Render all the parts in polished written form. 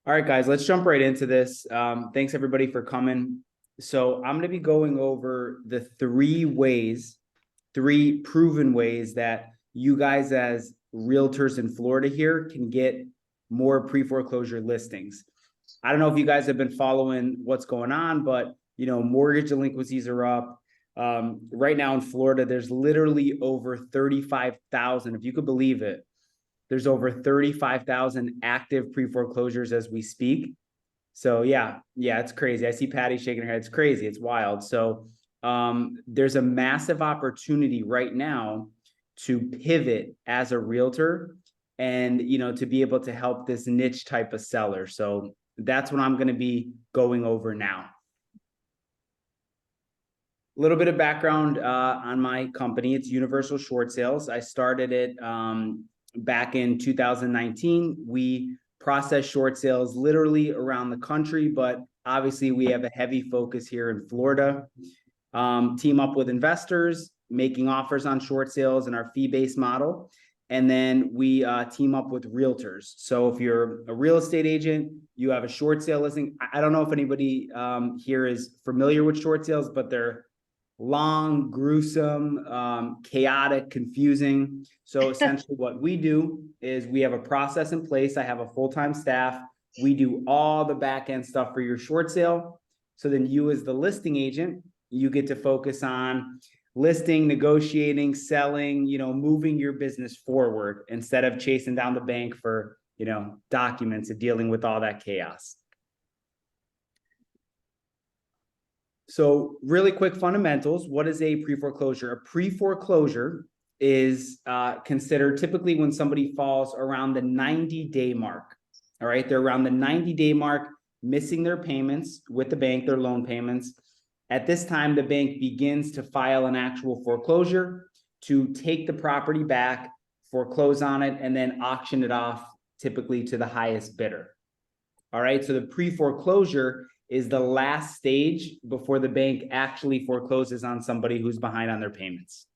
All right, guys, let's jump right into this. Thanks everybody for coming. So I'm going to be going over the three proven ways that you guys as realtors in Florida here can get more pre-foreclosure listings. I don't know if you guys have been following what's going on, but mortgage delinquencies are up. Right now in Florida, there's literally over 35,000, if you could believe it. There's over 35,000 active pre-foreclosures as we speak. So yeah, it's crazy. I see Patty shaking her head. It's crazy. It's wild. So there's a massive opportunity right now to pivot as a realtor and to be able to help this niche type of seller. So that's what I'm going to be going over now. A little bit of background on my company. It's Universal Short Sales. I started it back in 2019. We process short sales literally around the country, but obviously we have a heavy focus here in Florida. Team up with investors, making offers on short sales in our fee-based model. And then we team up with realtors. So if you're a real estate agent, you have a short sale listing. I don't know if anybody here is familiar with short sales, but they're long, gruesome, chaotic, confusing. So essentially what we do is we have a process in place. I have a full-time staff. We do all the back-end stuff for your short sale. So then you as the listing agent, you get to focus on listing, negotiating, selling, moving your business forward instead of chasing down the bank for, documents and dealing with all that chaos. So really quick fundamentals. What is a pre-foreclosure? A pre-foreclosure is considered typically when somebody falls around the 90-day mark. All right. They're around the 90-day mark, missing their payments with the bank, their loan payments. At this time, the bank begins to file an actual foreclosure to take the property back, foreclose on it, and then auction it off typically to the highest bidder. All right. So the pre-foreclosure is the last stage before the bank actually forecloses on somebody who's behind on their payments.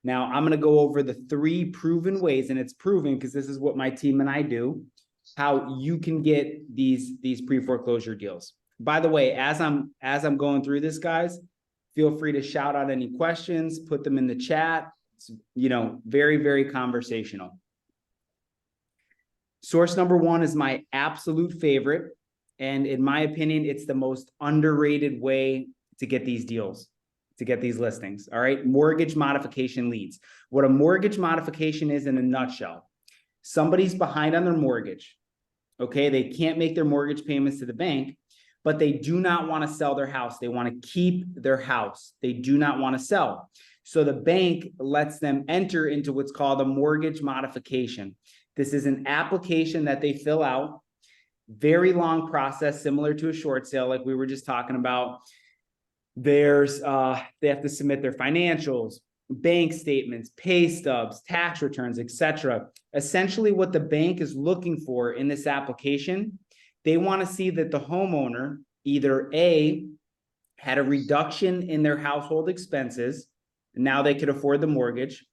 Now, I'm going to go over the three proven ways, and it's proven because this is what my team and I do, how you can get these pre-foreclosure deals. By the way, as I'm going through this, guys, feel free to shout out any questions, put them in the chat. It's, very, very conversational. Source number one is my absolute favorite. And in my opinion, it's the most underrated way to get these deals, to get these listings. All right. Mortgage modification leads. What a mortgage modification is in a nutshell. Somebody's behind on their mortgage. Okay. They can't make their mortgage payments to the bank, but they do not want to sell their house. They want to keep their house. They do not want to sell. So the bank lets them enter into what's called a mortgage modification. This is an application that they fill out. Very long process, similar to a short sale, like we were just talking about. There's they have to submit their financials, bank statements, pay stubs, tax returns, etc. Essentially, what the bank is looking for in this application, they want to see that the homeowner either A, had a reduction in their household expenses, now they could afford the mortgage,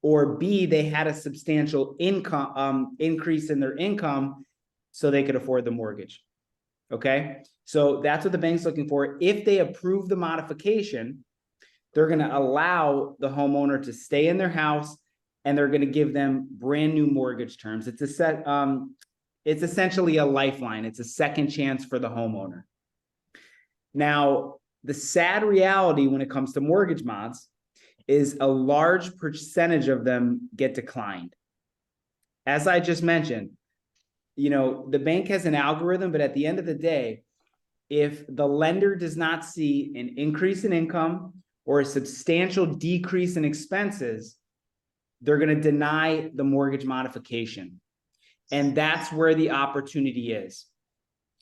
or B, they had a substantial income increase in their income so they could afford the mortgage. Okay. So that's what the bank's looking for. If they approve the modification, they're going to allow the homeowner to stay in their house and they're going to give them brand new mortgage terms. It's essentially a lifeline. It's a second chance for the homeowner. Now, the sad reality when it comes to mortgage mods is a large percentage of them get declined. As I just mentioned, the bank has an algorithm, but at the end of the day, if the lender does not see an increase in income or a substantial decrease in expenses, they're going to deny the mortgage modification. And that's where the opportunity is.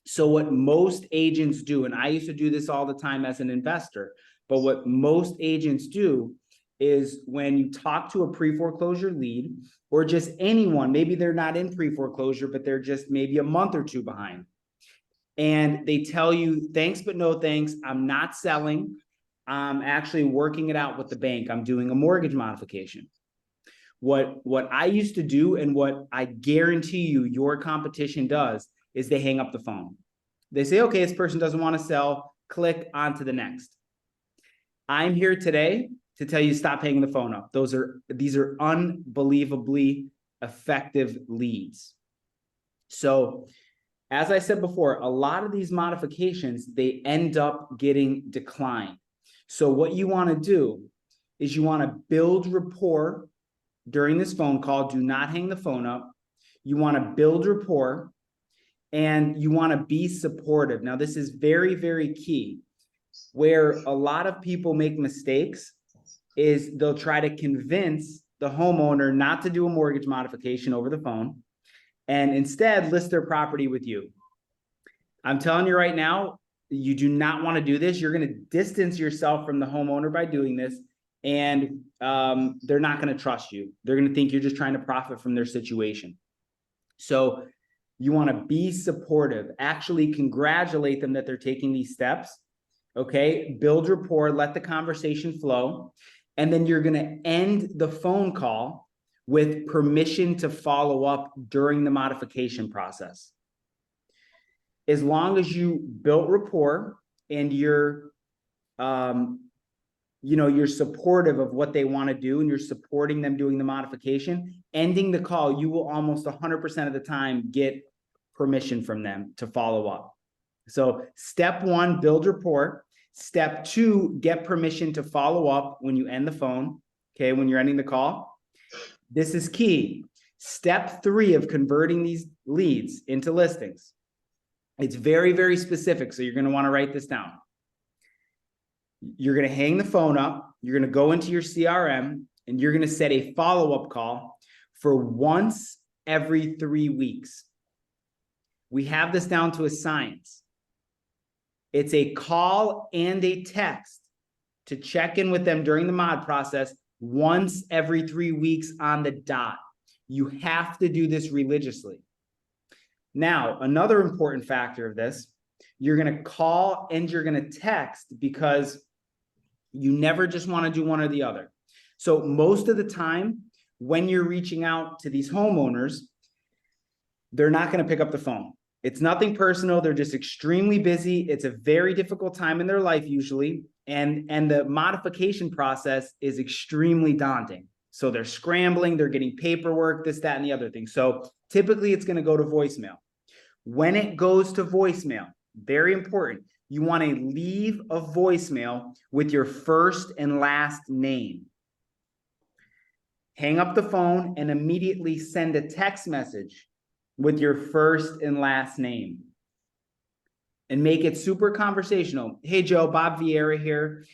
So what most agents do, and I used to do this all the time as an investor, but what most agents do is when you talk to a pre-foreclosure lead or just anyone, maybe they're not in pre-foreclosure, but they're just maybe a month or two behind. And they tell you, thanks, but no thanks. I'm not selling. I'm actually working it out with the bank. I'm doing a mortgage modification. What I used to do and what I guarantee you your competition does is they hang up the phone. They say, okay, this person doesn't want to sell, click on to the next. I'm here today to tell you stop hanging the phone up. These are unbelievably effective leads. So as I said before, a lot of these modifications, they end up getting declined. So what you want to do is you want to build rapport during this phone call. Do not hang the phone up. You want to build rapport and you want to be supportive. Now, this is very, very key. Where a lot of people make mistakes is they'll try to convince the homeowner not to do a mortgage modification over the phone and instead list their property with you. I'm telling you right now, you do not want to do this. You're going to distance yourself from the homeowner by doing this, and they're not going to trust you. They're going to think you're just trying to profit from their situation. So you want to be supportive, actually congratulate them that they're taking these steps. Okay, build rapport, let the conversation flow, and then you're going to end the phone call with permission to follow up during the modification process. As long as you built rapport and you're you're supportive of what they want to do and you're supporting them doing the modification, ending the call, you will almost 100% of the time get permission from them to follow up. So step one, build rapport. Step two, get permission to follow up when you end the phone, okay, when you're ending the call. This is key. Step three of converting these leads into listings. It's very, very specific, so you're going to want to write this down. You're going to hang the phone up. You're going to go into your CRM, and you're going to set a follow-up call for once every 3 weeks. We have this down to a science. It's a call and a text to check in with them during the mod process once every 3 weeks on the dot. You have to do this religiously. Now, another important factor of this, you're going to call and you're going to text because you never just want to do one or the other. So most of the time, when you're reaching out to these homeowners, they're not going to pick up the phone. It's nothing personal. They're just extremely busy. It's a very difficult time in their life usually. And the modification process is extremely daunting. So they're scrambling, they're getting paperwork, this, that, and the other thing. So typically it's going to go to voicemail. When it goes to voicemail, very important, you want to leave a voicemail with your first and last name. Hang up the phone and immediately send a text message with your first and last name. And make it super conversational. Hey, Joe, Bob Vieira here.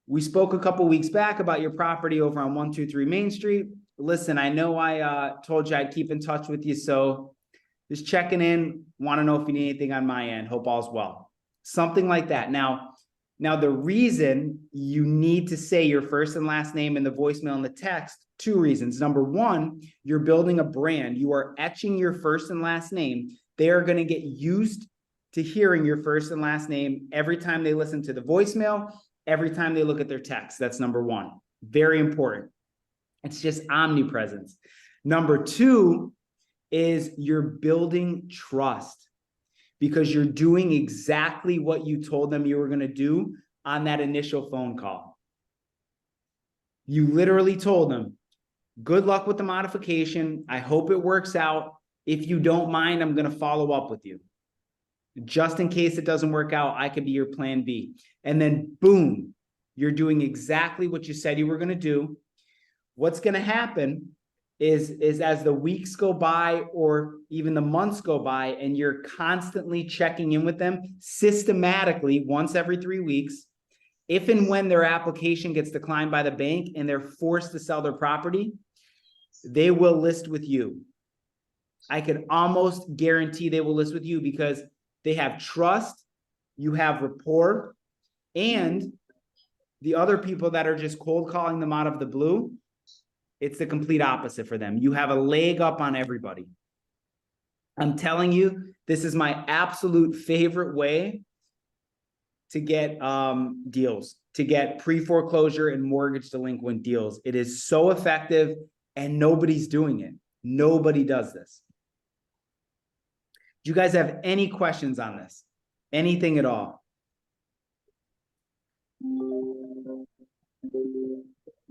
We spoke a couple weeks back about your property over on 123 Main Street. Listen, I know I told you I'd keep in touch with you, so just checking in. Want to know if you need anything on my end. Hope all's well. Something like that. Now, the reason you need to say your first and last name in the voicemail and the text, 2 reasons. Number one, you're building a brand. You are etching your first and last name. They are going to get used to hearing your first and last name every time they listen to the voicemail, every time they look at their text. That's number one. Very important. It's just omnipresence. Number two is you're building trust because you're doing exactly what you told them you were going to do on that initial phone call. You literally told them, good luck with the modification. I hope it works out. If you don't mind, I'm going to follow up with you. Just in case it doesn't work out, I could be your plan B. And then boom, you're doing exactly what you said you were going to do. What's going to happen is as the weeks go by or even the months go by and you're constantly checking in with them systematically once every 3 weeks, if and when their application gets declined by the bank and they're forced to sell their property, they will list with you. I can almost guarantee they will list with you because they have trust, you have rapport, and the other people that are just cold calling them out of the blue, it's the complete opposite for them. You have a leg up on everybody. I'm telling you, this is my absolute favorite way to get deals, to get pre-foreclosure and mortgage delinquent deals. It is so effective and nobody's doing it. Nobody does this. Do you guys have any questions on this? Anything at all?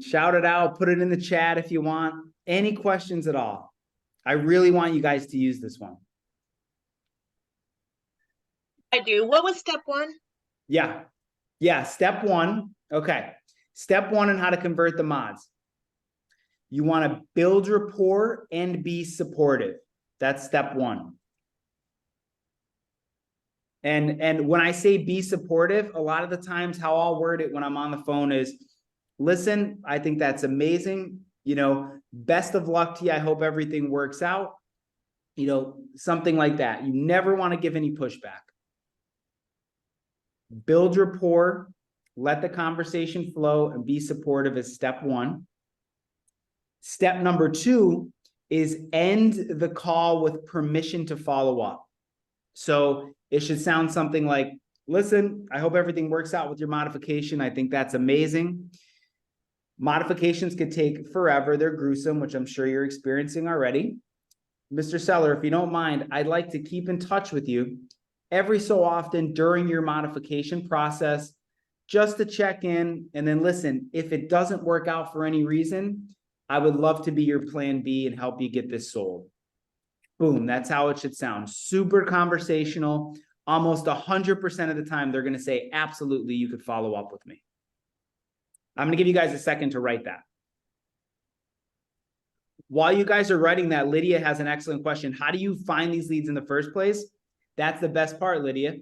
Shout it out, put it in the chat if you want. Any questions at all? I really want you guys to use this one. I do. What was step one? Yeah. Yeah. Step one. Okay. Step one on how to convert the mods. You want to build rapport and be supportive. That's step one. And when I say be supportive, a lot of the times how I'll word it when I'm on the phone is, listen, I think that's amazing. You know, best of luck to you. I hope everything works out. You know, something like that. You never want to give any pushback. Build rapport, let the conversation flow, and be supportive is step one. Step number two is end the call with permission to follow up. So it should sound something like, listen, I hope everything works out with your modification. I think that's amazing. Modifications could take forever. They're gruesome, which I'm sure you're experiencing already. Mr. Seller, if you don't mind, I'd like to keep in touch with you every so often during your modification process, just to check in. And then listen, if it doesn't work out for any reason, I would love to be your plan B and help you get this sold. Boom, that's how it should sound. Super conversational. Almost 100% of the time, they're going to say, absolutely, you could follow up with me. I'm going to give you guys a second to write that. While you guys are writing that, Lydia has an excellent question. How do you find these leads in the first place? That's the best part, Lydia.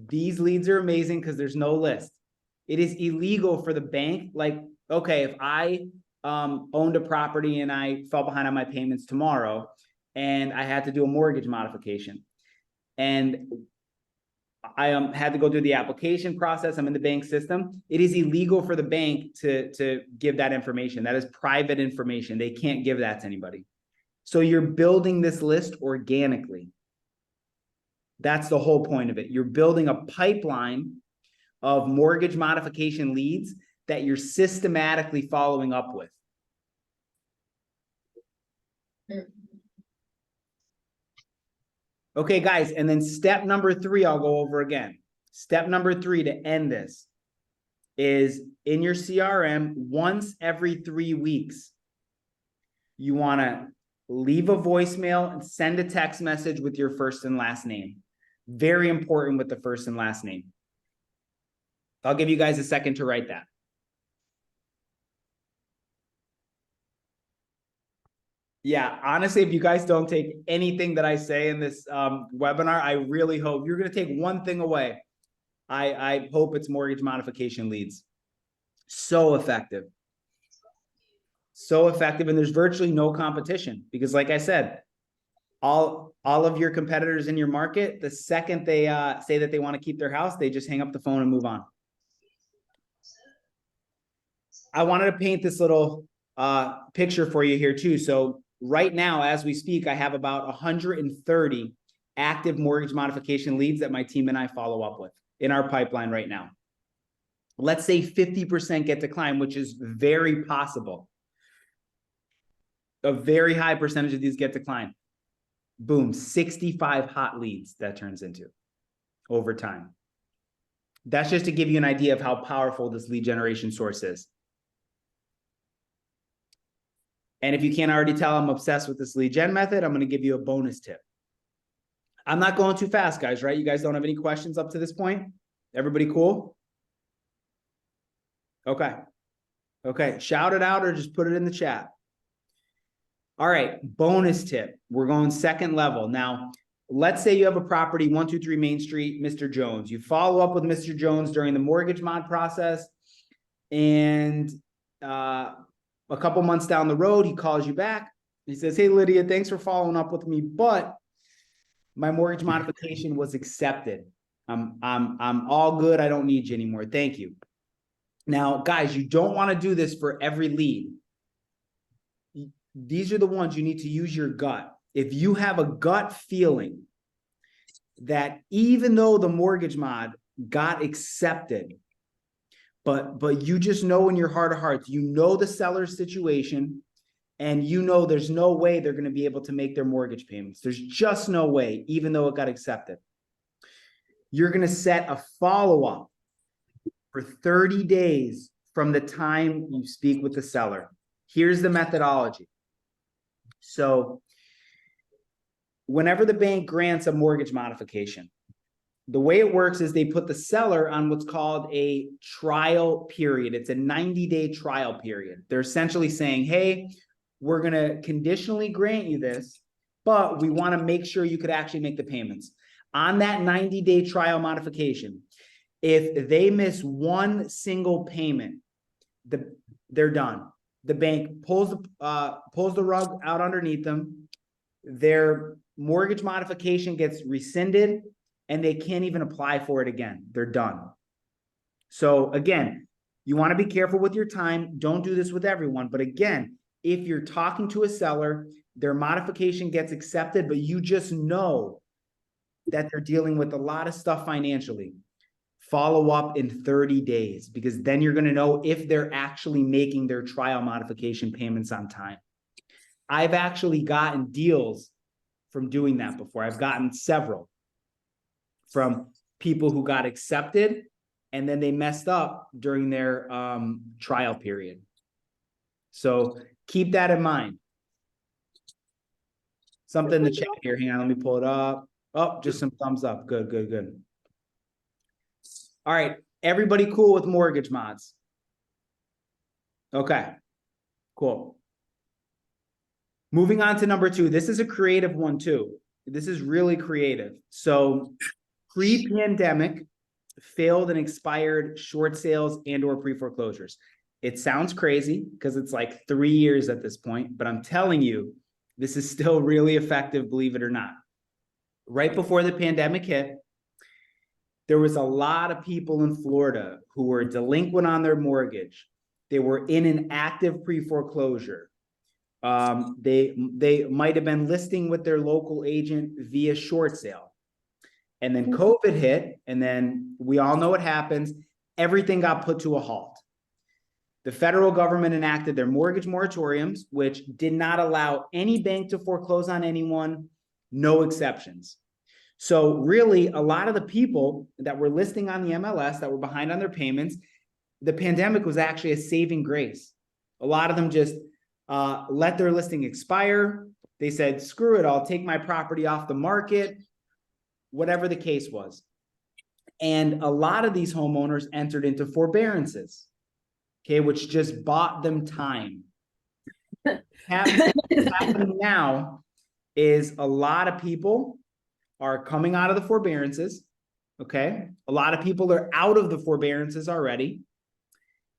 These leads are amazing because there's no list. It is illegal for the bank. Like, okay, if I owned a property and I fell behind on my payments tomorrow and I had to do a mortgage modification and I had to go through the application process, I'm in the bank system, it is illegal for the bank to give that information. That is private information. They can't give that to anybody. So you're building this list organically. That's the whole point of it. You're building a pipeline of mortgage modification leads that you're systematically following up with. Okay, guys, and then step number three, I'll go over again. Step number three to end this is in your CRM, once every 3 weeks, you want to leave a voicemail and send a text message with your first and last name. Very important with the first and last name. I'll give you guys a second to write that. Yeah, honestly, if you guys don't take anything that I say in this webinar, I really hope you're going to take one thing away. I hope it's mortgage modification leads. So effective. So effective. And there's virtually no competition because like I said, all of your competitors in your market, the second they say that they want to keep their house, they just hang up the phone and move on. I wanted to paint this little picture for you here too. So right now, as we speak, I have about 130 active mortgage modification leads that my team and I follow up with in our pipeline right now. Let's say 50% get declined, which is very possible. A very high percentage of these get declined. Boom, 65 hot leads that turns into over time. That's just to give you an idea of how powerful this lead generation source is. And if you can't already tell, I'm obsessed with this lead gen method. I'm going to give you a bonus tip. I'm not going too fast, guys, right? You guys don't have any questions up to this point? Everybody cool? Okay. Okay. Shout it out or just put it in the chat. All right. Bonus tip. We're going second level. Now, let's say you have a property, 123 Main Street, Mr. Jones. You follow up with Mr. Jones during the mortgage mod process. And a couple months down the road, he calls you back. He says, hey, Lydia, thanks for following up with me, but my mortgage modification was accepted. I'm all good. I don't need you anymore. Thank you. Now, guys, you don't want to do this for every lead. These are the ones you need to use your gut. If you have a gut feeling that even though the mortgage mod got accepted, but you just know in your heart of hearts, you know the seller's situation and you know there's no way they're going to be able to make their mortgage payments. There's just no way, even though it got accepted. You're going to set a follow-up for 30 days from the time you speak with the seller. Here's the methodology. So whenever the bank grants a mortgage modification, the way it works is they put the seller on what's called a trial period. It's a 90-day trial period. They're essentially saying, hey, we're going to conditionally grant you this, but we want to make sure you could actually make the payments. On that 90-day trial modification, if they miss one single payment, they're done. The bank pulls the rug out underneath them. Their mortgage modification gets rescinded, and they can't even apply for it again. They're done. So again, you want to be careful with your time. Don't do this with everyone. But again, if you're talking to a seller, their modification gets accepted, but you just know that they're dealing with a lot of stuff financially, follow up in 30 days, because then you're going to know if they're actually making their trial modification payments on time. I've actually gotten deals from doing that before. I've gotten several from people who got accepted and then they messed up during their trial period. So keep that in mind. Something in the chat here. Hang on, let me pull it up. Oh, just some thumbs up. Good, good, good. All right. Everybody cool with mortgage mods? Okay, cool. Moving on to number 2. This is a creative one too. This is really creative. So pre-pandemic, failed and expired short sales and or pre-foreclosures. It sounds crazy because it's like 3 years at this point, but I'm telling you, this is still really effective, believe it or not. Right before the pandemic hit, there was a lot of people in Florida who were delinquent on their mortgage. They were in an active pre-foreclosure. They might have been listing with their local agent via short sale. And then COVID hit, and then we all know what happens. Everything got put to a halt. The federal government enacted their mortgage moratoriums, which did not allow any bank to foreclose on anyone, no exceptions. So really, a lot of the people that were listing on the MLS that were behind on their payments, the pandemic was actually a saving grace. A lot of them just let their listing expire. They said, screw it, I'll take my property off the market, whatever the case was. And a lot of these homeowners entered into forbearances, okay, which just bought them time. What's happening now is a lot of people are coming out of the forbearances, okay? A lot of people are out of the forbearances already.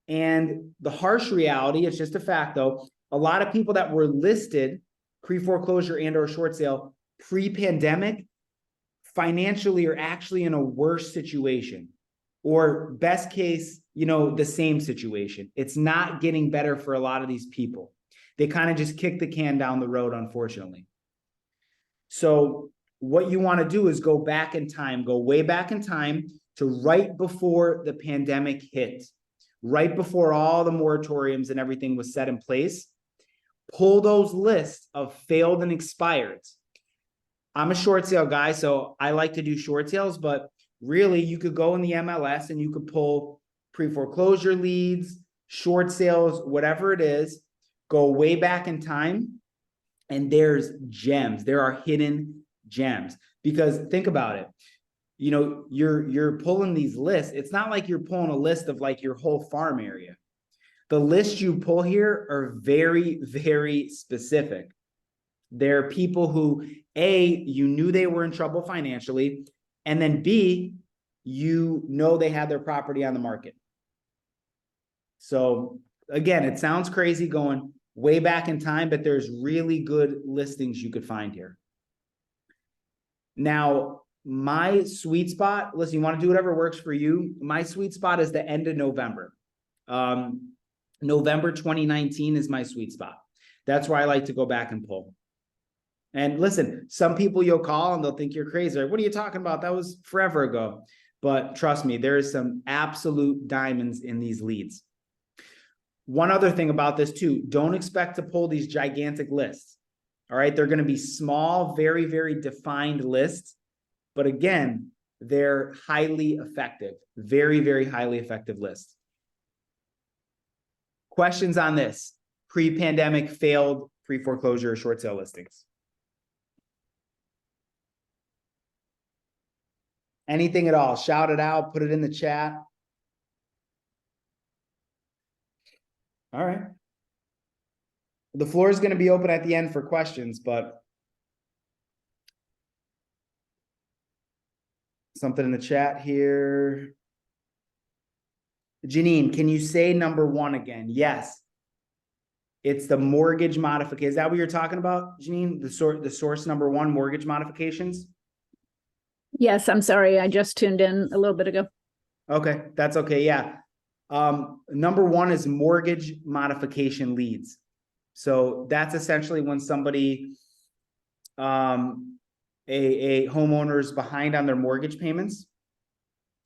And the harsh reality, it's just a fact though, a lot of people that were listed pre-foreclosure and or short sale pre-pandemic financially are actually in a worse situation, or best case, you know, the same situation. It's not getting better for a lot of these people. They kind of just kick the can down the road, unfortunately. So what you want to do is go back in time, go way back in time to right before the pandemic hit, right before all the moratoriums and everything was set in place. Pull those lists of failed and expired. I'm a short sale guy, so I like to do short sales, but really you could go in the MLS and you could pull pre-foreclosure leads, short sales, whatever it is, go way back in time, and there's gems. There are hidden gems. Because think about it. You know, you're pulling these lists. It's not like you're pulling a list of like your whole farm area. The lists you pull here are very, very specific. There are people who, A, you knew they were in trouble financially, and then B, you know they had their property on the market. So again, it sounds crazy going way back in time, but there's really good listings you could find here. Now, my sweet spot, listen, you want to do whatever works for you. My sweet spot is the end of November. November 2019 is my sweet spot. That's where I like to go back and pull. And listen, some people you'll call and they'll think you're crazy. Like, what are you talking about? That was forever ago. But trust me, there is some absolute diamonds in these leads. One other thing about this too, don't expect to pull these gigantic lists. All right. They're going to be small, very, very defined lists. But again, they're highly effective, very, very highly effective lists. Questions on this? Pre-pandemic failed pre-foreclosure short sale listings. Anything at all? Shout it out, put it in the chat. All right. The floor is going to be open at the end for questions, but something in the chat here. Janine, can you say number one again? Yes. It's the mortgage modification. Is that what you're talking about, Janine? The source number one, mortgage modifications? Yes, I'm sorry. I just tuned in a little bit ago. Okay, that's okay. Yeah. Number one is mortgage modification leads. So that's essentially when somebody, a homeowner's behind on their mortgage payments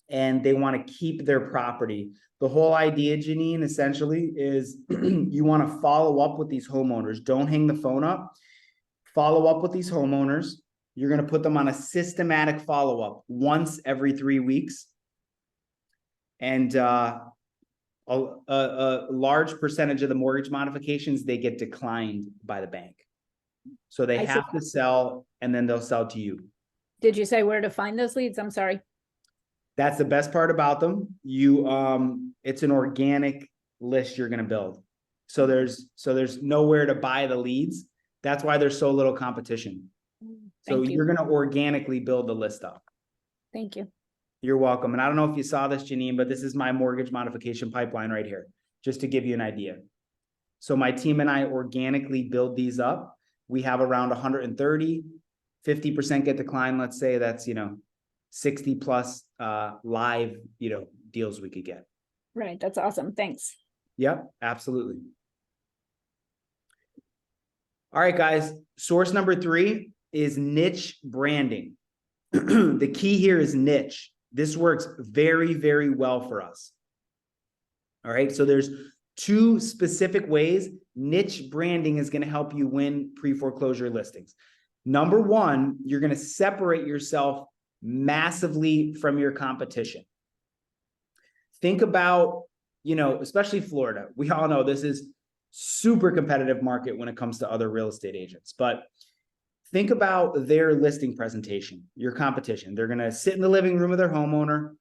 and they want to keep their property. The whole idea, Janine, essentially is you want to follow up with these homeowners. Don't hang the phone up. Follow up with these homeowners. You're going to put them on a systematic follow-up once every 3 weeks. And a large percentage of the mortgage modifications, they get declined by the bank. So they have to sell and then they'll sell to you. Did you say where to find those leads? I'm sorry. That's the best part about them. It's an organic list you're going to build. So there's nowhere to buy the leads. That's why there's so little competition. So you're going to organically build the list up. Thank you. You're welcome. And I don't know if you saw this, Janine, but this is my mortgage modification pipeline right here, just to give you an idea. So my team and I organically build these up. We have around 130, 50% get declined. Let's say that's, 60 plus live, deals we could get. Right. That's awesome. Thanks. Yep, absolutely. All right, guys. Source number 3 is niche branding. The key here is niche. This works very, very well for us. All right. So there's 2 specific ways niche branding is going to help you win pre-foreclosure listings. Number 1, you're going to separate yourself massively from your competition. Think about, especially Florida. We all know this is super competitive market when it comes to other real estate agents, but think about their listing presentation, your competition. They're going to sit in the living room of their homeowner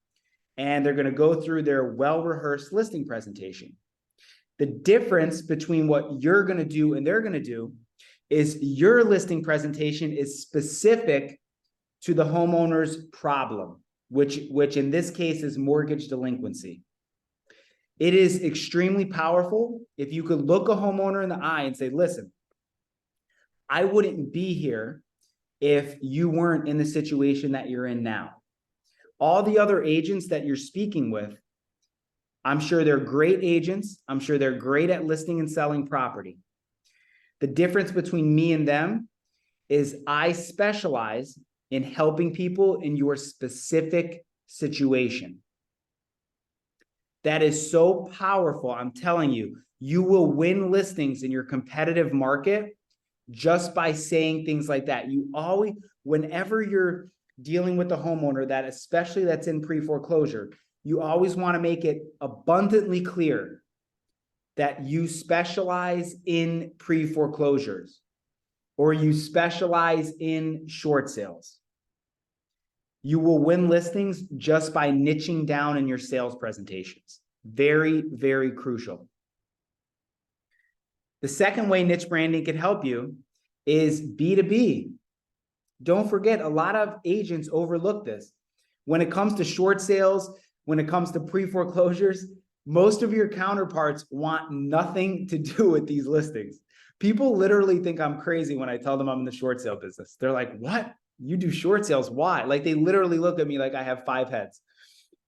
and they're going to go through their well-rehearsed listing presentation. The difference between what you're going to do and they're going to do is your listing presentation is specific to the homeowner's problem, which in this case is mortgage delinquency. It is extremely powerful if you could look a homeowner in the eye and say, listen, I wouldn't be here if you weren't in the situation that you're in now. All the other agents that you're speaking with, I'm sure they're great agents. I'm sure they're great at listing and selling property. The difference between me and them is I specialize in helping people in your specific situation. That is so powerful. I'm telling you, you will win listings in your competitive market just by saying things like that. You always, whenever you're dealing with a homeowner that, especially that's in pre-foreclosure, you always want to make it abundantly clear that you specialize in pre-foreclosures or you specialize in short sales. You will win listings just by niching down in your sales presentations. Very, very crucial. The second way niche branding can help you is B2B. Don't forget, a lot of agents overlook this. When it comes to short sales, when it comes to pre-foreclosures, most of your counterparts want nothing to do with these listings. People literally think I'm crazy when I tell them I'm in the short sale business. They're like, what? You do short sales? Why? Like they literally look at me like I have 5 heads.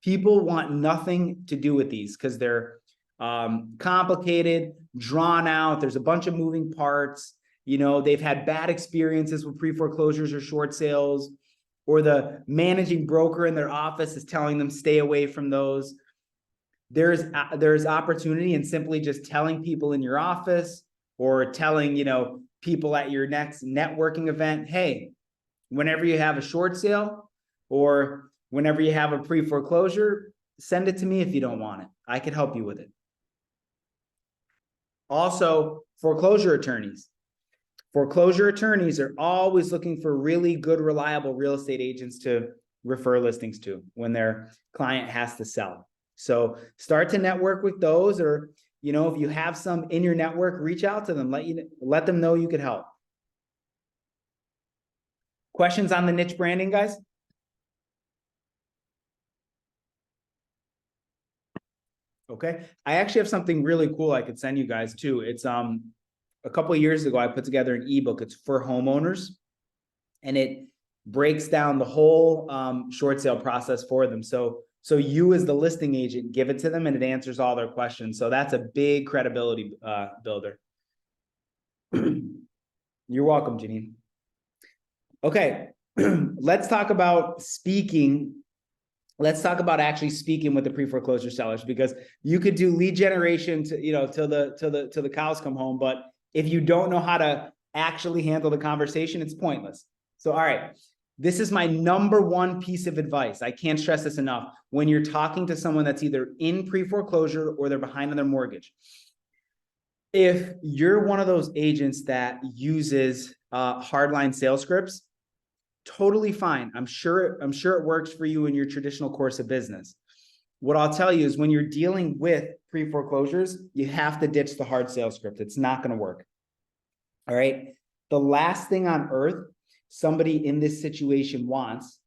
People want nothing to do with these because they're complicated, drawn out. There's a bunch of moving parts. They've had bad experiences with pre-foreclosures or short sales, or the managing broker in their office is telling them stay away from those. there's opportunity in simply just telling people in your office or telling, people at your next networking event, hey, whenever you have a short sale or whenever you have a pre-foreclosure, send it to me if you don't want it. I could help you with it. Also, foreclosure attorneys. Foreclosure attorneys are always looking for really good, reliable real estate agents to refer listings to when their client has to sell. So start to network with those, or, if you have some in your network, reach out to them, let them know you could help. Questions on the niche branding, guys? Okay. I actually have something really cool I could send you guys too. It's a couple of years ago, I put together an ebook. It's for homeowners, and it breaks down the whole short sale process for them. So you as the listing agent, give it to them and it answers all their questions. So that's a big credibility builder. You're welcome, Janine. Okay, let's talk about speaking. Let's talk about actually speaking with the pre-foreclosure sellers, because you could do lead generation to, till the cows come home. But if you don't know how to actually handle the conversation, it's pointless. So, all right, this is my number one piece of advice. I can't stress this enough. When you're talking to someone that's either in pre-foreclosure or they're behind on their mortgage, if you're one of those agents that uses hardline sales scripts, totally fine. I'm sure it works for you in your traditional course of business. What I'll tell you is when you're dealing with pre-foreclosures, you have to ditch the hard sales script. It's not going to work. All right. The last thing on earth somebody in this situation wants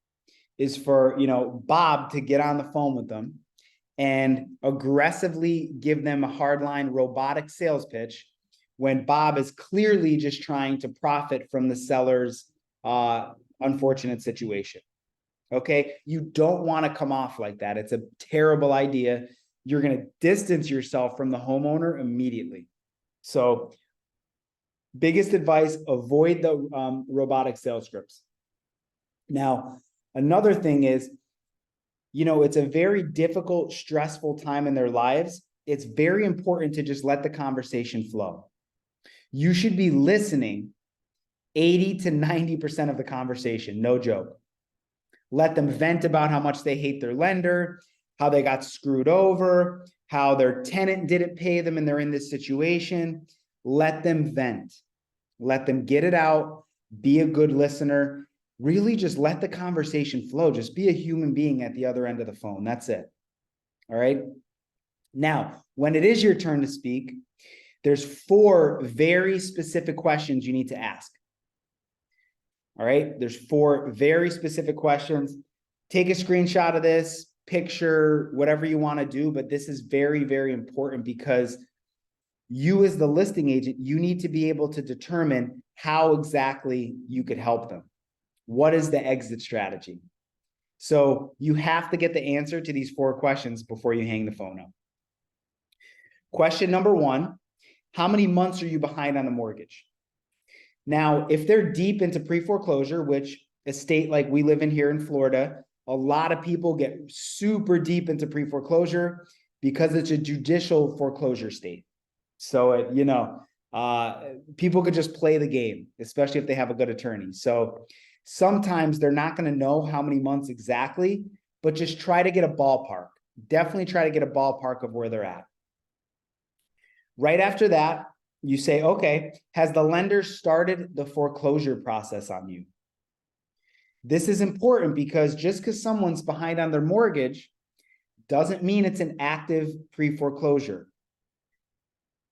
is for, Bob to get on the phone with them and aggressively give them a hardline robotic sales pitch when Bob is clearly just trying to profit from the seller's unfortunate situation. Okay. You don't want to come off like that. It's a terrible idea. You're going to distance yourself from the homeowner immediately. So biggest advice, avoid the robotic sales scripts. Now, another thing is, it's a very difficult, stressful time in their lives. It's very important to just let the conversation flow. You should be listening 80 to 90% of the conversation, no joke. Let them vent about how much they hate their lender, how they got screwed over, how their tenant didn't pay them and they're in this situation. Let them vent. Let them get it out. Be a good listener. Really just let the conversation flow. Just be a human being at the other end of the phone. That's it. All right. Now, when it is your turn to speak, there's 4 very specific questions you need to ask. All right. There's 4 very specific questions. Take a screenshot of this, picture, whatever you want to do. But this is very, very important, because you as the listing agent, you need to be able to determine how exactly you could help them. What is the exit strategy? So you have to get the answer to these 4 questions before you hang the phone up. Question number 1, how many months are you behind on the mortgage? Now, if they're deep into pre-foreclosure, which a state like we live in here in Florida, a lot of people get super deep into pre-foreclosure because it's a judicial foreclosure state. So, people could just play the game, especially if they have a good attorney. So sometimes they're not going to know how many months exactly, but just try to get a ballpark. Definitely try to get a ballpark of where they're at. Right after that, you say, okay, has the lender started the foreclosure process on you? This is important because just because someone's behind on their mortgage doesn't mean it's an active pre-foreclosure.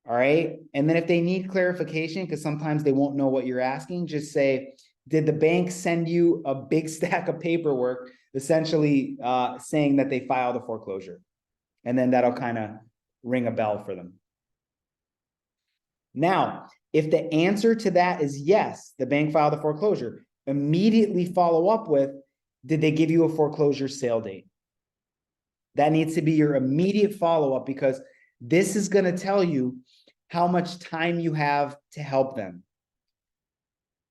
All right. And then if they need clarification, because sometimes they won't know what you're asking, just say, did the bank send you a big stack of paperwork, essentially saying that they filed a foreclosure? And then that'll kind of ring a bell for them. Now, if the answer to that is yes, the bank filed a foreclosure, immediately follow up with, did they give you a foreclosure sale date? That needs to be your immediate follow-up, because this is going to tell you how much time you have to help them.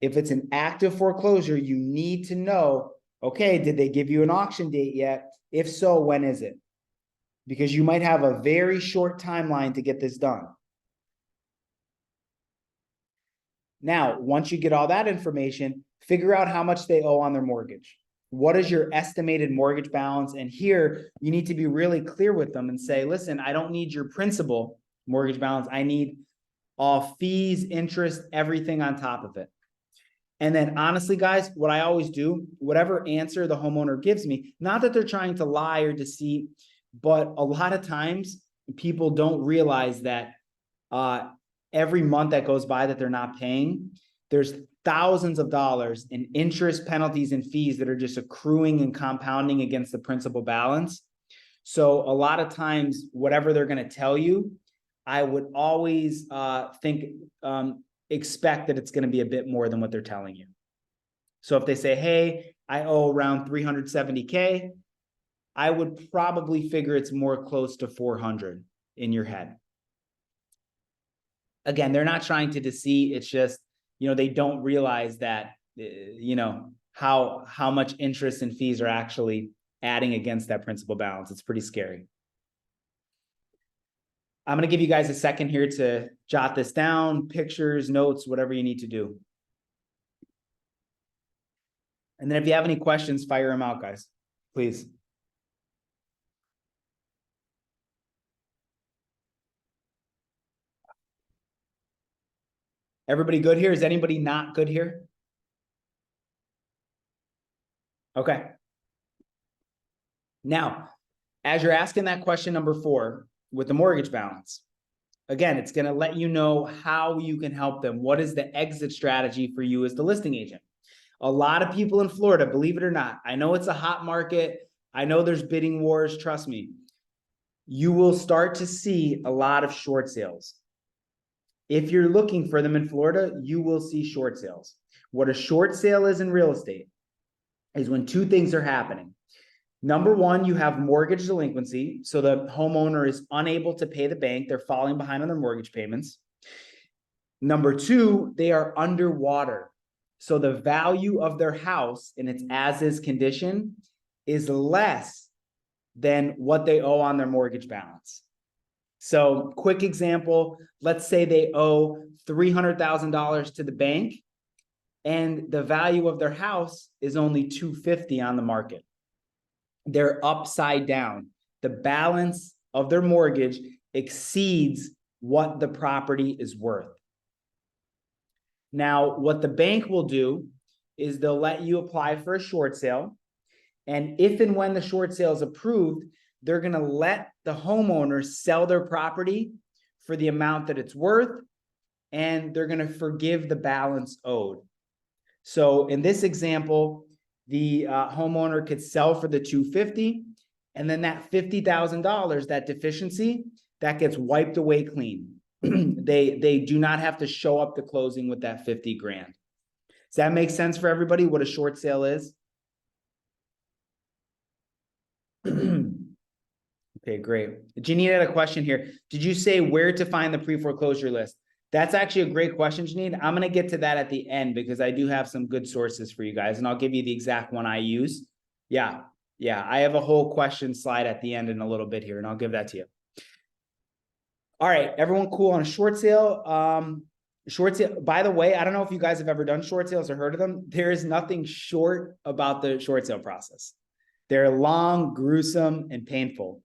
If it's an active foreclosure, you need to know, okay, did they give you an auction date yet? If so, when is it? because you might have a very short timeline to get this done. Now, once you get all that information, figure out how much they owe on their mortgage. What is your estimated mortgage balance? And here you need to be really clear with them and say, listen, I don't need your principal mortgage balance. I need all fees, interest, everything on top of it. And then honestly, guys, what I always do, whatever answer the homeowner gives me, not that they're trying to lie or deceive, but a lot of times people don't realize that every month that goes by that they're not paying, there's thousands of dollars in interest, penalties, and fees that are just accruing and compounding against the principal balance. So a lot of times, whatever they're going to tell you, I would always expect that it's going to be a bit more than what they're telling you. So if they say, hey, I owe around $370K, I would probably figure it's more close to 400 in your head. Again, they're not trying to deceive. It's just, they don't realize that, how much interest and fees are actually adding against that principal balance. It's pretty scary. I'm going to give you guys a second here to jot this down, pictures, notes, whatever you need to do. And then if you have any questions, fire them out, guys, please. Everybody good here? Is anybody not good here? Okay. Now, as you're asking that question number 4 with the mortgage balance, again, it's going to let you know how you can help them. What is the exit strategy for you as the listing agent? A lot of people in Florida, believe it or not, I know it's a hot market. I know there's bidding wars. Trust me. You will start to see a lot of short sales. If you're looking for them in Florida, you will see short sales. What a short sale is in real estate is when 2 things are happening. Number 1, you have mortgage delinquency. So the homeowner is unable to pay the bank. They're falling behind on their mortgage payments. Number 2, they are underwater. So the value of their house in its as-is condition is less than what they owe on their mortgage balance. So quick example, let's say they owe $300,000 to the bank and the value of their house is only $250,000 on the market. They're upside down. The balance of their mortgage exceeds what the property is worth. Now, what the bank will do is they'll let you apply for a short sale. And if and when the short sale is approved, they're going to let the homeowner sell their property for the amount that it's worth, and they're going to forgive the balance owed. So in this example, the homeowner could sell for the $250,000, and then that $50,000, that deficiency, that gets wiped away clean. They do not have to show up to closing with that 50 grand. Does that make sense for everybody, what a short sale is? Okay, great. Janine had a question here. Did you say where to find the pre-foreclosure list? That's actually a great question, Janine. I'm going to get to that at the end because I do have some good sources for you guys, and I'll give you the exact one I use. Yeah. I have a whole question slide at the end in a little bit here, and I'll give that to you. All right, everyone cool on a short sale? Short sale, by the way, I don't know if you guys have ever done short sales or heard of them. There is nothing short about the short sale process. They're long, gruesome, and painful.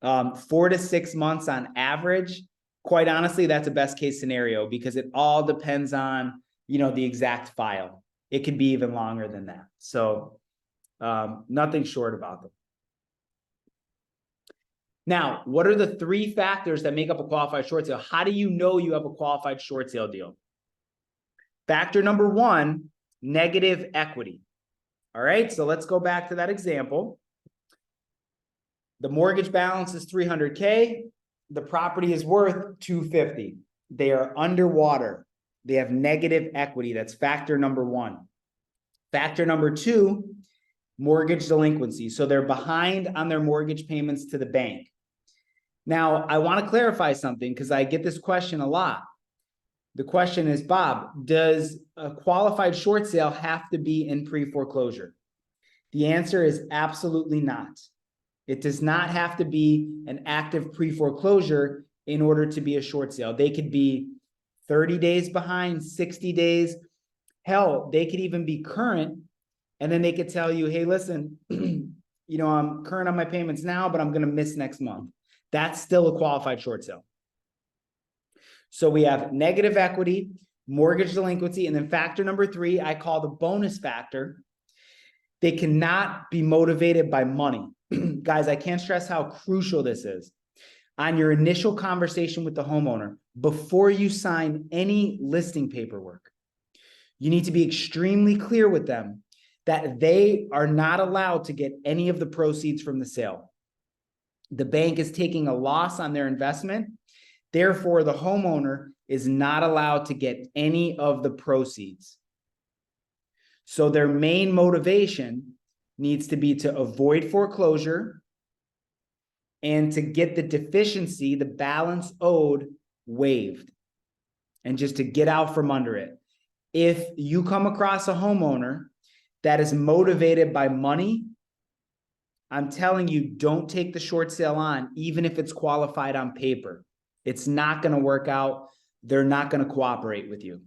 4 to 6 months on average. Quite honestly, that's a best case scenario because it all depends on, the exact file. It could be even longer than that. So nothing short about them. Now, what are the 3 factors that make up a qualified short sale? How do you know you have a qualified short sale deal? Factor number 1, negative equity. All right, so let's go back to that example. The mortgage balance is $300K. The property is worth $250,000. They are underwater. They have negative equity. That's factor number 1. Factor number 2, mortgage delinquency. So they're behind on their mortgage payments to the bank. Now, I want to clarify something because I get this question a lot. The question is, Bob, does a qualified short sale have to be in pre-foreclosure? The answer is absolutely not. It does not have to be an active pre-foreclosure in order to be a short sale. They could be 30 days behind, 60 days. Hell, they could even be current. And then they could tell you, hey, listen, I'm current on my payments now, but I'm going to miss next month. That's still a qualified short sale. So we have negative equity, mortgage delinquency, and then factor number 3, I call the bonus factor. They cannot be motivated by money. Guys, I can't stress how crucial this is. On your initial conversation with the homeowner, before you sign any listing paperwork, you need to be extremely clear with them that they are not allowed to get any of the proceeds from the sale. The bank is taking a loss on their investment. Therefore, the homeowner is not allowed to get any of the proceeds. So their main motivation needs to be to avoid foreclosure and to get the deficiency, the balance owed, waived, and just to get out from under it. If you come across a homeowner that is motivated by money, I'm telling you, don't take the short sale on, even if it's qualified on paper. It's not going to work out. They're not going to cooperate with you.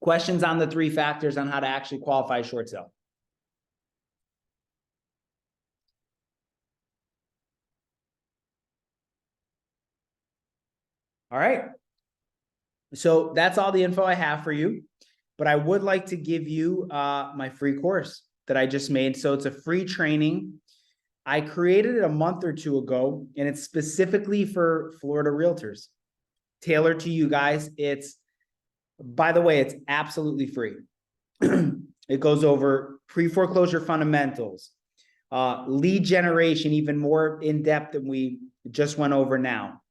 Questions on the 3 factors on how to actually qualify a short sale? All right. So that's all the info I have for you, but I would like to give you my free course that I just made. So it's a free training. I created it a month or 2 ago, and it's specifically for Florida realtors, tailored to you guys. By the way, it's absolutely free. It goes over pre-foreclosure fundamentals, lead generation, even more in depth than we just went over now,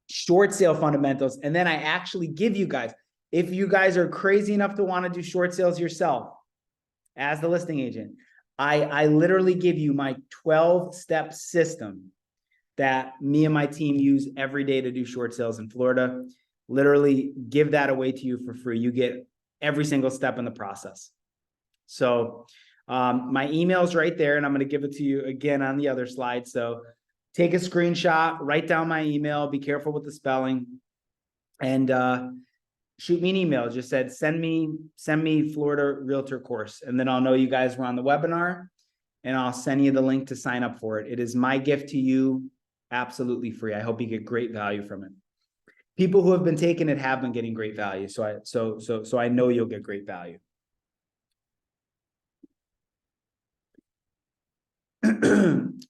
short sale fundamentals. And then I actually give you guys, if you guys are crazy enough to want to do short sales yourself as the listing agent, I literally give you my 12-step system that me and my team use every day to do short sales in Florida. Literally give that away to you for free. You get every single step in the process. So my email's right there, and I'm going to give it to you again on the other slide. So take a screenshot, write down my email, be careful with the spelling, and shoot me an email. Just said, send me Florida Realtor course. And then I'll know you guys were on the webinar, and I'll send you the link to sign up for it. It is my gift to you, absolutely free. I hope you get great value from it. People who have been taking it have been getting great value. So I know you'll get great value.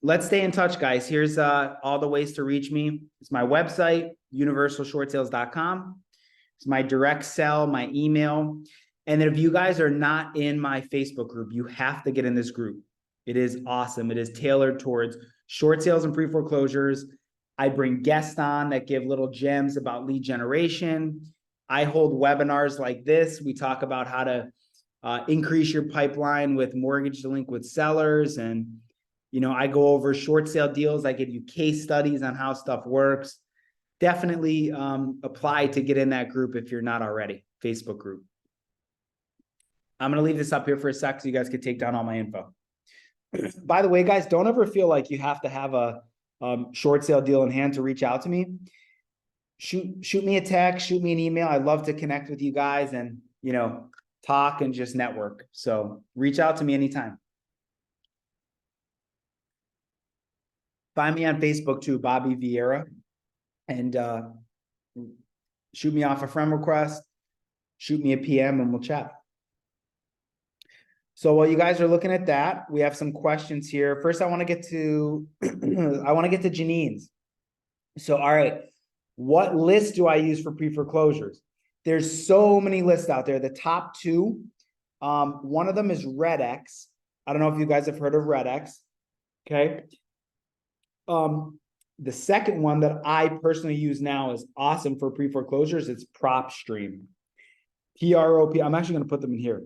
Let's stay in touch, guys. Here's all the ways to reach me. It's my website, universalshortsales.com. It's my direct cell, my email. And if you guys are not in my Facebook group, you have to get in this group. It is awesome. It is tailored towards short sales and pre-foreclosures. I bring guests on that give little gems about lead generation. I hold webinars like this. We talk about how to increase your pipeline with mortgage delinquent sellers. And, I go over short sale deals. I give you case studies on how stuff works. Definitely apply to get in that group if you're not already, Facebook group. I'm going to leave this up here for a sec so you guys can take down all my info. By the way, guys, don't ever feel like you have to have a short sale deal in hand to reach out to me. Shoot me a text, shoot me an email. I'd love to connect with you guys and, talk and just network. So reach out to me anytime. Find me on Facebook too, Bobby Vieira, and shoot me off a friend request, shoot me a PM, and we'll chat. So while you guys are looking at that, we have some questions here. First, I want to get to Janine's. So, all right, what list do I use for pre-foreclosures? There's so many lists out there. The top 2, one of them is RedX. I don't know if you guys have heard of RedX. Okay. The second one that I personally use now is awesome for pre-foreclosures. It's PropStream. PROP. I'm actually going to put them in here.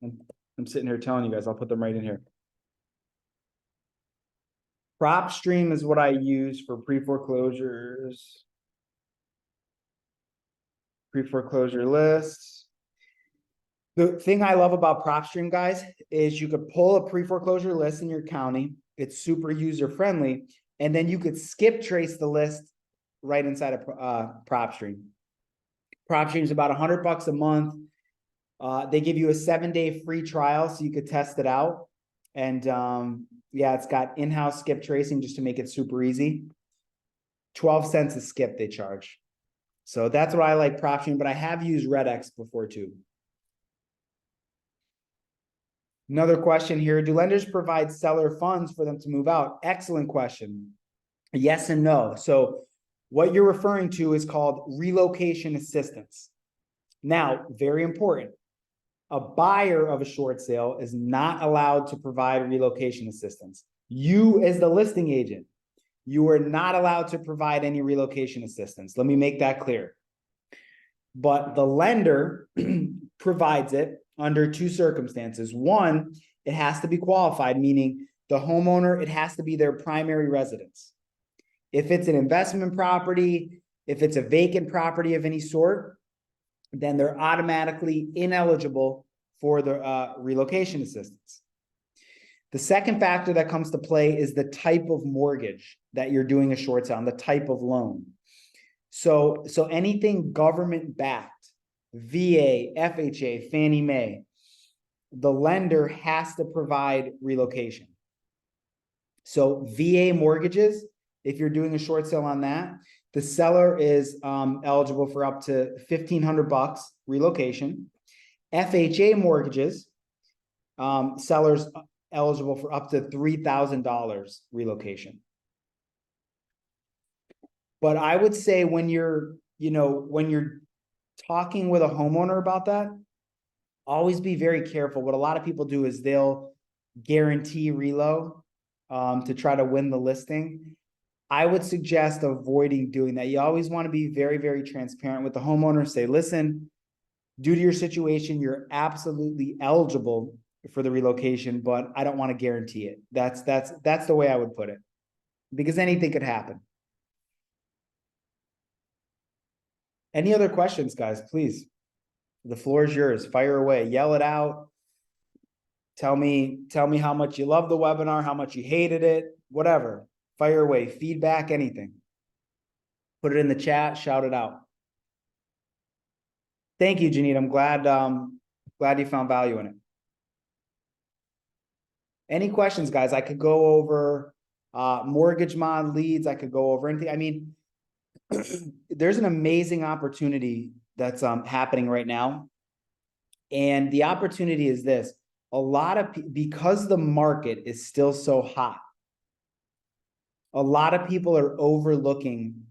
I'm sitting here telling you guys, I'll put them right in here. PropStream is what I use for pre-foreclosures. Pre-foreclosure lists. The thing I love about PropStream, guys, is you could pull a pre-foreclosure list in your county. It's super user-friendly, and then you could skip trace the list right inside of PropStream. PropStream is about $100 a month. They give you a 7-day free trial so you could test it out. And yeah, it's got in-house skip tracing just to make it super easy. 12 cents a skip they charge. So that's what I like PropStream, but I have used RedX before too. Another question here. Do lenders provide seller funds for them to move out? Excellent question. Yes and no. So what you're referring to is called relocation assistance. Now, very important. A buyer of a short sale is not allowed to provide relocation assistance. You, as the listing agent, you are not allowed to provide any relocation assistance. Let me make that clear. But the lender provides it under two circumstances. One, it has to be qualified, meaning the homeowner, it has to be their primary residence. If it's an investment property, if it's a vacant property of any sort, then they're automatically ineligible for the relocation assistance. The second factor that comes to play is the type of mortgage that you're doing a short sale on, the type of loan. So anything government backed, VA, FHA, Fannie Mae, the lender has to provide relocation. So VA mortgages, if you're doing a short sale on that, the seller is eligible for up to $1,500 relocation. FHA mortgages, sellers eligible for up to $3,000 relocation. But I would say when you're talking with a homeowner about that, always be very careful. What a lot of people do is they'll guarantee relo to try to win the listing. I would suggest avoiding doing that. You always want to be very, very transparent with the homeowner. Say, listen, due to your situation, you're absolutely eligible for the relocation, but I don't want to guarantee it. That's the way I would put it, because anything could happen. Any other questions, guys? Please, the floor is yours. Fire away. Yell it out. Tell me how much you love the webinar, how much you hated it, whatever. Fire away. Feedback, anything. Put it in the chat. Shout it out. Thank you, Janine. I'm glad you found value in it. Any questions, guys? I could go over mortgage mod leads. I could go over anything. I mean, there's an amazing opportunity that's happening right now. And the opportunity is this. A lot of because the market is still so hot, a lot of people are overlooking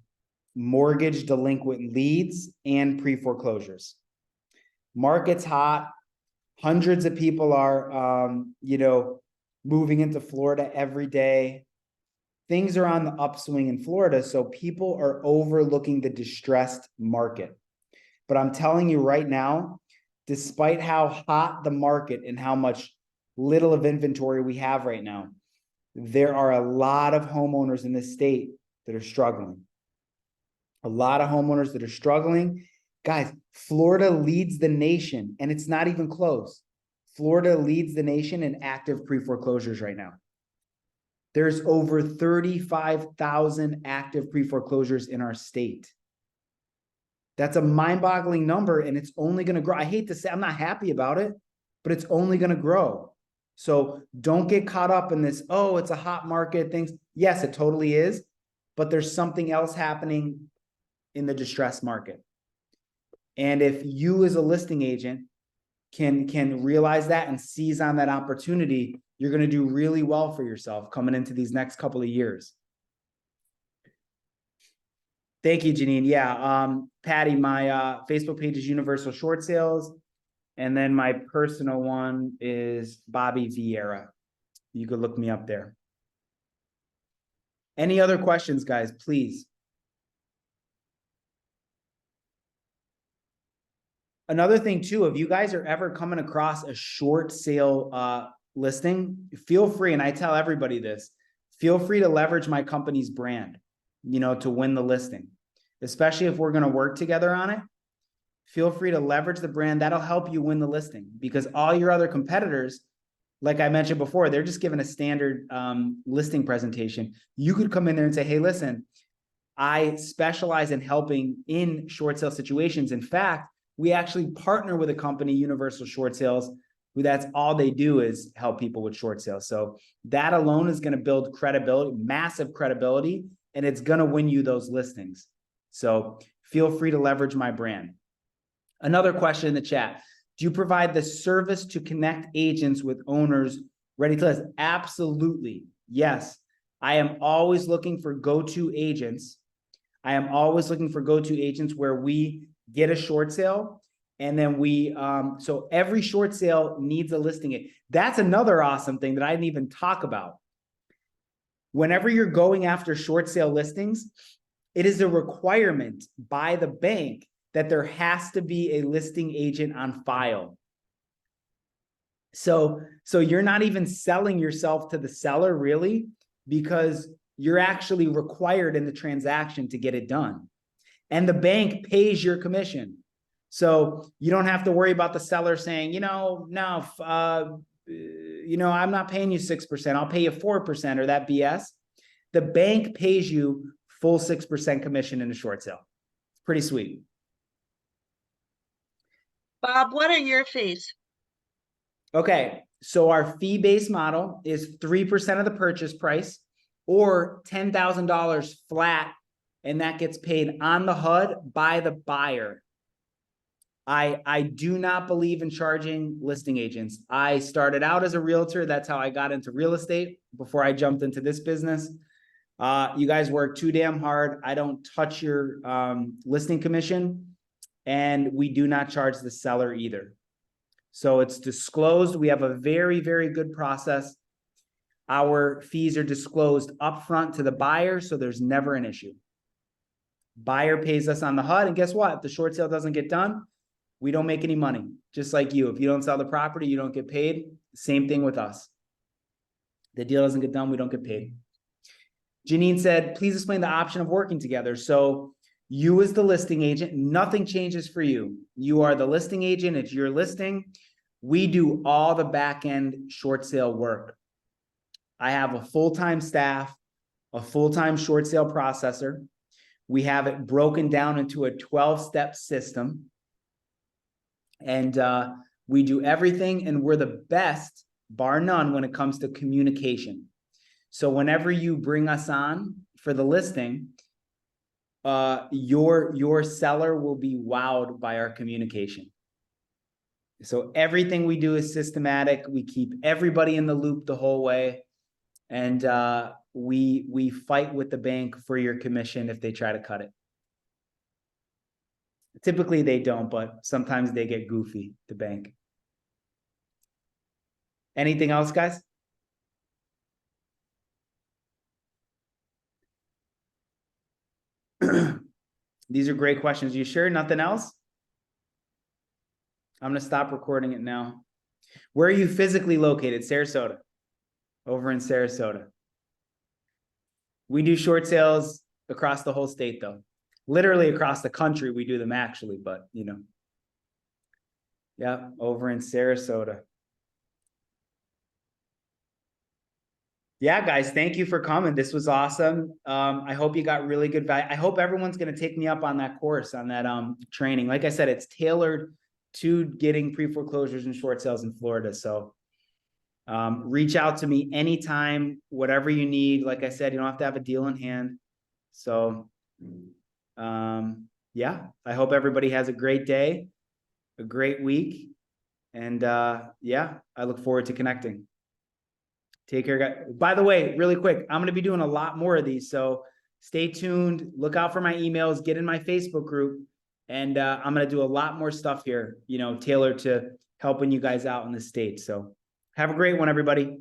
mortgage delinquent leads and pre-foreclosures. Market's hot. Hundreds of people are, moving into Florida every day. Things are on the upswing in Florida, so people are overlooking the distressed market. But I'm telling you right now, despite how hot the market and how much little of inventory we have right now, there are a lot of homeowners in this state that are struggling. A lot of homeowners that are struggling. Guys, Florida leads the nation, and it's not even close. Florida leads the nation in active pre-foreclosures right now. There's over 35,000 active pre-foreclosures in our state. That's a mind-boggling number, and it's only going to grow. I hate to say, I'm not happy about it, but it's only going to grow. So don't get caught up in this, oh, it's a hot market, things. Yes, it totally is, but there's something else happening in the distressed market. And if you as a listing agent can realize that and seize on that opportunity, you're going to do really well for yourself coming into these next couple of years. Thank you, Janine. Yeah, Patty, my Facebook page is Universal Short Sales. And then my personal one is Bobby Vieira. You could look me up there. Any other questions, guys, please? Another thing too, if you guys are ever coming across a short sale listing, feel free, and I tell everybody this, feel free to leverage my company's brand, to win the listing, especially if we're going to work together on it. Feel free to leverage the brand. That'll help you win the listing, because all your other competitors, like I mentioned before, they're just giving a standard listing presentation. You could come in there and say, hey, listen, I specialize in helping in short sale situations. In fact, we actually partner with a company, Universal Short Sales, who that's all they do is help people with short sales. So that alone is going to build credibility, massive credibility, and it's going to win you those listings. So feel free to leverage my brand. Another question in the chat. Do you provide the service to connect agents with owners ready to list? Absolutely. Yes. I am always looking for go-to agents. I am always looking for go-to agents where we get a short sale, and then we, so every short sale needs a listing. That's another awesome thing that I didn't even talk about. Whenever you're going after short sale listings, it is a requirement by the bank that there has to be a listing agent on file. So you're not even selling yourself to the seller really, because you're actually required in the transaction to get it done. And the bank pays your commission. So you don't have to worry about the seller saying, no, I'm not paying you 6%. I'll pay you 4% or that BS. The bank pays you full 6% commission in a short sale. It's pretty sweet. Bob, what are your fees? Okay, so our fee-based model is 3% of the purchase price or $10,000 flat, and that gets paid on the HUD by the buyer. I do not believe in charging listing agents. I started out as a realtor. That's how I got into real estate before I jumped into this business. You guys work too damn hard. I don't touch your listing commission, and we do not charge the seller either. So it's disclosed. We have a very, very good process. Our fees are disclosed upfront to the buyer, so there's never an issue. Buyer pays us on the HUD, and guess what? If the short sale doesn't get done, we don't make any money. Just like you. If you don't sell the property, you don't get paid. Same thing with us. The deal doesn't get done, we don't get paid. Janine said, please explain the option of working together. So you as the listing agent, nothing changes for you. You are the listing agent. It's your listing. We do all the back end short sale work. I have a full-time staff, a full-time short sale processor. We have it broken down into a 12-step system. And we do everything, and we're the best, bar none, when it comes to communication. So whenever you bring us on for the listing, your seller will be wowed by our communication. So everything we do is systematic. We keep everybody in the loop the whole way. And we fight with the bank for your commission if they try to cut it. Typically they don't, but sometimes they get goofy, the bank. Anything else, guys? These are great questions. You sure? Nothing else? I'm going to stop recording it now. Where are you physically located? Sarasota. Over in Sarasota. We do short sales across the whole state, though. Literally across the country, we do them actually, but you know. Yeah, over in Sarasota. Yeah, guys, thank you for coming. This was awesome. I hope you got really good value. I hope everyone's going to take me up on that course, on that training. Like I said, it's tailored to getting pre-foreclosures and short sales in Florida. So reach out to me anytime, whatever you need. Like I said, you don't have to have a deal in hand. So yeah, I hope everybody has a great day, a great week. And yeah, I look forward to connecting. Take care, guys. By the way, really quick, I'm going to be doing a lot more of these. So stay tuned. Look out for my emails. Get in my Facebook group. And I'm going to do a lot more stuff here, you know, tailored to helping you guys out in the States. So have a great one, everybody.